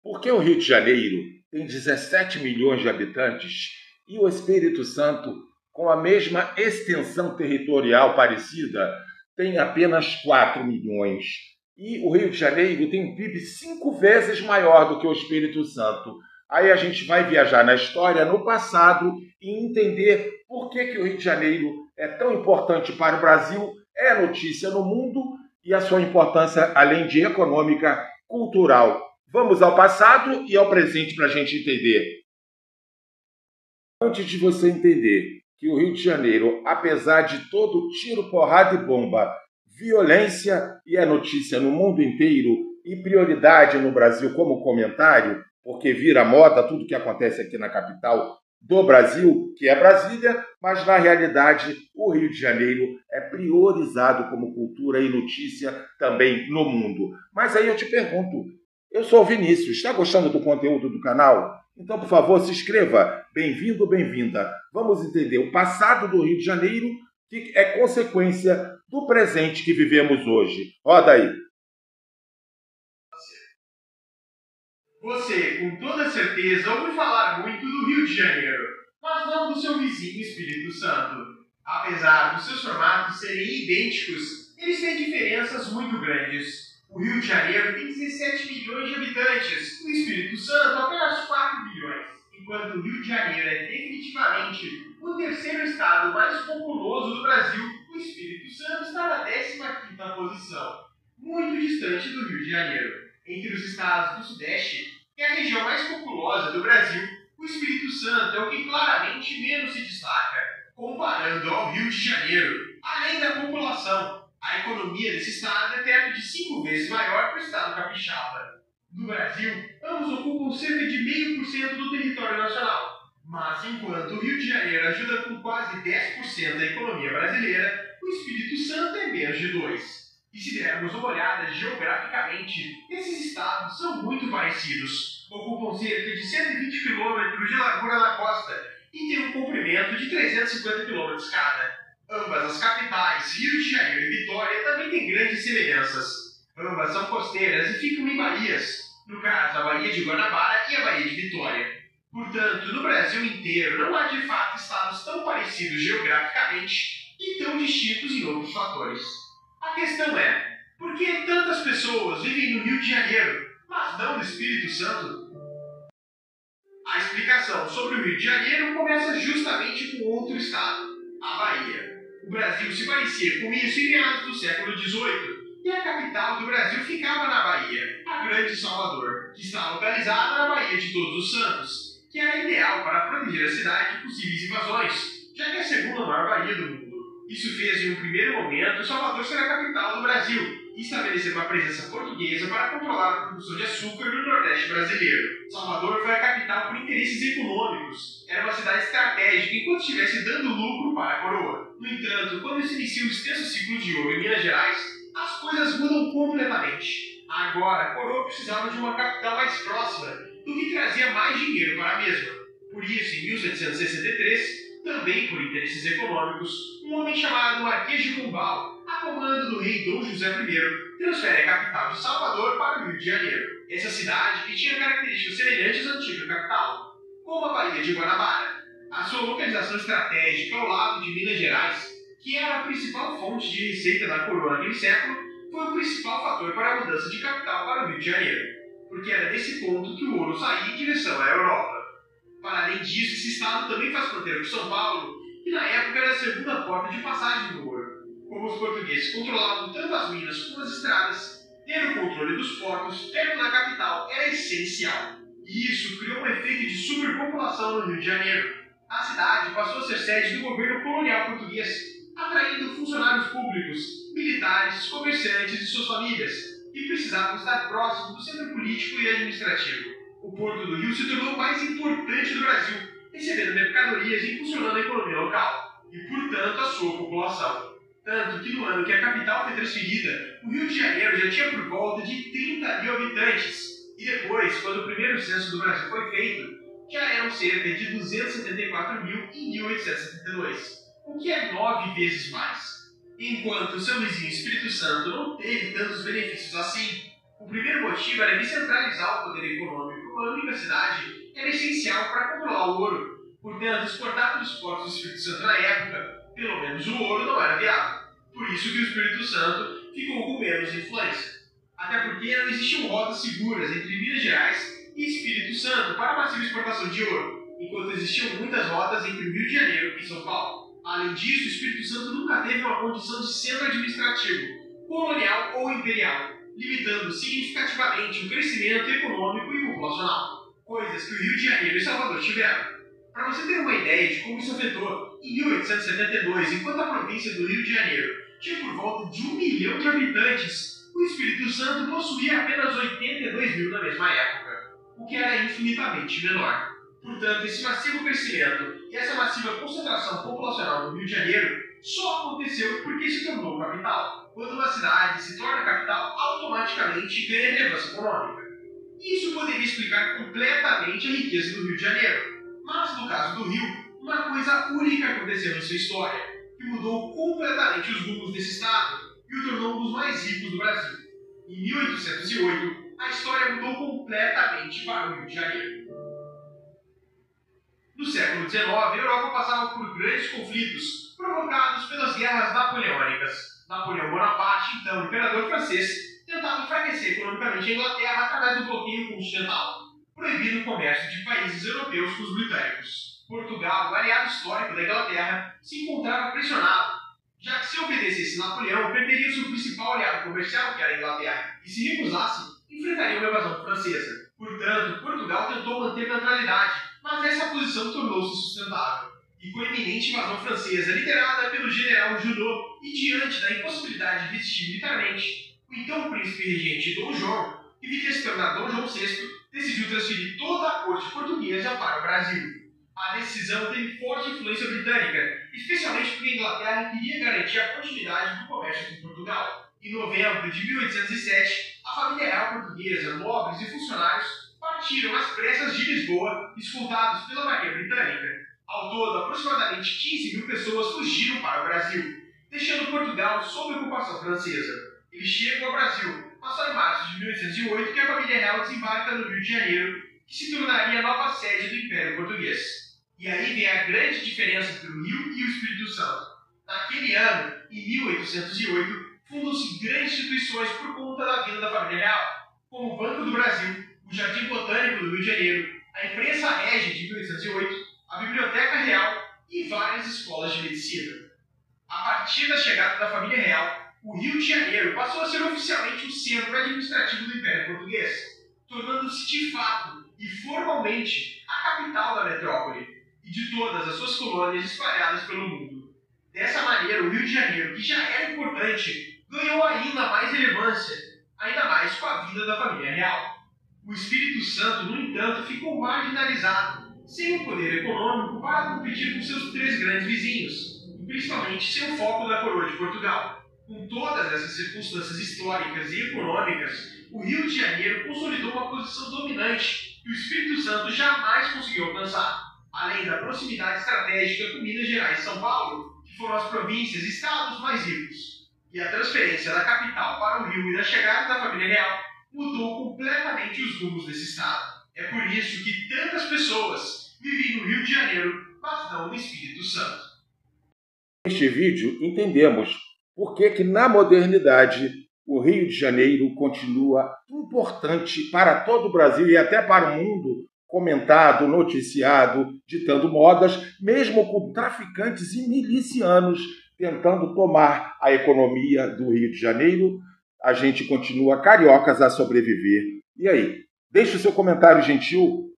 Por que o Rio de Janeiro tem 17 milhões de habitantes e o Espírito Santo, com a mesma extensão territorial parecida, tem apenas 4 milhões? E o Rio de Janeiro tem um PIB 5 vezes maior do que o Espírito Santo. Aí a gente vai viajar na história, no passado, e entender por que o Rio de Janeiro é tão importante para o Brasil, é notícia no mundo e a sua importância, além de econômica, cultural. Vamos ao passado e ao presente para a gente entender. Antes de você entender que o Rio de Janeiro, apesar de todo tiro, porrada e bomba, violência e é notícia no mundo inteiro e prioridade no Brasil como comentário, porque vira moda tudo que acontece aqui na capital do Brasil, que é Brasília, mas na realidade o Rio de Janeiro é priorizado como cultura e notícia também no mundo. Mas aí eu te pergunto, eu sou o Vinícius, está gostando do conteúdo do canal? Então, por favor, se inscreva. Bem-vindo, bem-vinda. Vamos entender o passado do Rio de Janeiro, que é consequência do presente que vivemos hoje. Roda aí. Você, com toda certeza, ouviu falar muito do Rio de Janeiro, mas não do seu vizinho Espírito Santo. Apesar dos seus formatos serem idênticos, eles têm diferenças muito grandes. O Rio de Janeiro tem 17 milhões de habitantes, o Espírito Santo apenas 4 milhões. Enquanto o Rio de Janeiro é definitivamente o terceiro estado mais populoso do Brasil, o Espírito Santo está na 15ª posição, muito distante do Rio de Janeiro. Entre os estados do Sudeste, que é a região mais populosa do Brasil, o Espírito Santo é o que claramente menos se destaca, comparando ao Rio de Janeiro. Além da população, a economia desse estado é perto de 5 vezes maior que o estado capixaba. No Brasil, ambos ocupam cerca de 0,5% do território nacional. Mas enquanto o Rio de Janeiro ajuda com quase 10% da economia brasileira, o Espírito Santo é menos de 2%. E se dermos uma olhada geograficamente, esses estados são muito parecidos. Ocupam cerca de 120 quilômetros de largura na costa e têm um comprimento de 350 quilômetros cada. Ambas as capitais, Rio de Janeiro e Vitória, também têm grandes semelhanças. Ambas são costeiras e ficam em baías, no caso a Baía de Guanabara e a Baía de Vitória. Portanto, no Brasil inteiro não há de fato estados tão parecidos geograficamente e tão distintos em outros fatores. A questão é, por que tantas pessoas vivem no Rio de Janeiro, mas não no Espírito Santo? A explicação sobre o Rio de Janeiro começa justamente com outro estado, a Bahia. O Brasil se parecia com isso em meados do século XVIII, e a capital do Brasil ficava na Bahia, a Grande Salvador, que está localizada na Baía de Todos os Santos, que era ideal para proteger a cidade de possíveis invasões, já que é a segunda maior baía do mundo. Isso fez, em um primeiro momento, Salvador ser a capital do Brasil e estabelecer uma presença portuguesa para controlar a produção de açúcar no Nordeste brasileiro. Salvador foi a capital por interesses econômicos. Era uma cidade estratégica enquanto estivesse dando lucro para a coroa. No entanto, quando se inicia o extenso ciclo de ouro em Minas Gerais, as coisas mudam completamente. Agora, a coroa precisava de uma capital mais próxima, do que trazia mais dinheiro para a mesma. Por isso, em 1763, também por interesses econômicos, um homem chamado Marquês de Pombal, a comando do rei Dom José I, transfere a capital de Salvador para o Rio de Janeiro. Essa cidade que tinha características semelhantes à antiga capital, como a Baía de Guanabara. A sua localização estratégica ao lado de Minas Gerais, que era a principal fonte de receita da coroa naquele século, foi o principal fator para a mudança de capital para o Rio de Janeiro, porque era desse ponto que o ouro saía em direção à Europa. Para além disso, esse estado também faz fronteira com São Paulo, que na época era a segunda porta de passagem do ouro. Como os portugueses controlavam tanto as minas como as estradas, ter o controle dos portos perto da capital era essencial. E isso criou um efeito de superpopulação no Rio de Janeiro. A cidade passou a ser sede do governo colonial português, atraindo funcionários públicos, militares, comerciantes e suas famílias, que precisavam estar próximos do centro político e administrativo. O Porto do Rio se tornou o mais importante do Brasil, recebendo mercadorias e impulsionando a economia local, e, portanto, a sua população. Tanto que no ano que a capital foi transferida, o Rio de Janeiro já tinha por volta de 30 mil habitantes, e depois, quando o primeiro censo do Brasil foi feito, já eram cerca de 274 mil em 1872, o que é 9 vezes mais. Enquanto seu vizinho Espírito Santo não teve tantos benefícios assim, O primeiro motivo era que centralizar o poder econômico em uma única cidade era essencial para controlar o ouro. Portanto, exportar pelos portos do Espírito Santo na época, pelo menos o ouro, não era viável. Por isso que o Espírito Santo ficou com menos influência. Até porque não existiam rotas seguras entre Minas Gerais e Espírito Santo para a massiva exportação de ouro, enquanto existiam muitas rotas entre o Rio de Janeiro e São Paulo. Além disso, o Espírito Santo nunca teve uma condição de centro administrativo, colonial ou imperial, limitando significativamente o crescimento econômico e populacional, coisas que o Rio de Janeiro e Salvador tiveram. Para você ter uma ideia de como isso afetou, em 1872, enquanto a província do Rio de Janeiro tinha por volta de 1 milhão de habitantes, o Espírito Santo possuía apenas 82 mil na mesma época, o que era infinitamente menor. Portanto, esse massivo crescimento e essa massiva concentração populacional no Rio de Janeiro só aconteceu porque se tornou capital. Quando uma cidade se torna capital, automaticamente ganha relevância econômica. Isso poderia explicar completamente a riqueza do Rio de Janeiro. Mas, no caso do Rio, uma coisa única aconteceu em sua história, que mudou completamente os rumos desse estado e o tornou um dos mais ricos do Brasil. Em 1808, a história mudou completamente para o Rio de Janeiro. No século XIX, a Europa passava por grandes conflitos provocados pelas guerras napoleônicas. Napoleão Bonaparte, então imperador francês, tentava enfraquecer economicamente a Inglaterra através do bloqueio continental, proibindo o comércio de países europeus com os britânicos. Portugal, o aliado histórico da Inglaterra, se encontrava pressionado, já que se obedecesse Napoleão, perderia seu principal aliado comercial, que era a Inglaterra, e se recusasse, enfrentaria uma invasão francesa. Portanto, Portugal tentou manter neutralidade, mas essa posição tornou-se insustentável. E com a iminente invasão francesa, liderada pelo general Junot, e diante da impossibilidade de resistir militarmente, o então príncipe regente Dom João, que viria a se tornar Dom João VI, decidiu transferir toda a corte portuguesa para o Brasil. A decisão teve forte influência britânica, especialmente porque a Inglaterra queria garantir a continuidade do comércio com Portugal. Em novembro de 1807, a família real portuguesa, nobres e funcionários partiram às pressas de Lisboa, escoltados pela Marinha Britânica. Ao todo, aproximadamente 15 mil pessoas fugiram para o Brasil, deixando Portugal sob ocupação francesa. Eles chegam ao Brasil, mas só em março de 1808 que a família real desembarca no Rio de Janeiro, que se tornaria a nova sede do Império Português. E aí vem a grande diferença entre o Rio e o Espírito Santo. Naquele ano, em 1808, fundam-se grandes instituições por conta da vinda da família real, como o Banco do Brasil, o Jardim Botânico do Rio de Janeiro, a Imprensa Régia de 1808, a Biblioteca Real e várias escolas de medicina. A partir da chegada da família real, o Rio de Janeiro passou a ser oficialmente o centro administrativo do Império Português, tornando-se de fato e formalmente a capital da metrópole e de todas as suas colônias espalhadas pelo mundo. Dessa maneira, o Rio de Janeiro, que já era importante, ganhou ainda mais relevância, ainda mais com a vinda da família real. O Espírito Santo, no entanto, ficou marginalizado, sem o poder econômico para competir com seus três grandes vizinhos, e principalmente sem o foco da coroa de Portugal. Com todas essas circunstâncias históricas e econômicas, o Rio de Janeiro consolidou uma posição dominante que o Espírito Santo jamais conseguiu alcançar, além da proximidade estratégica com Minas Gerais e São Paulo, que foram as províncias e estados mais ricos. E a transferência da capital para o Rio e da chegada da família real mudou completamente os rumos desse estado. É por isso que tantas pessoas vivem no Rio de Janeiro, mas não no Espírito Santo. Neste vídeo, entendemos por que na modernidade o Rio de Janeiro continua importante para todo o Brasil e até para o mundo, comentado, noticiado, ditando modas, mesmo com traficantes e milicianos tentando tomar a economia do Rio de Janeiro. A gente continua cariocas a sobreviver. E aí? Deixe o seu comentário gentil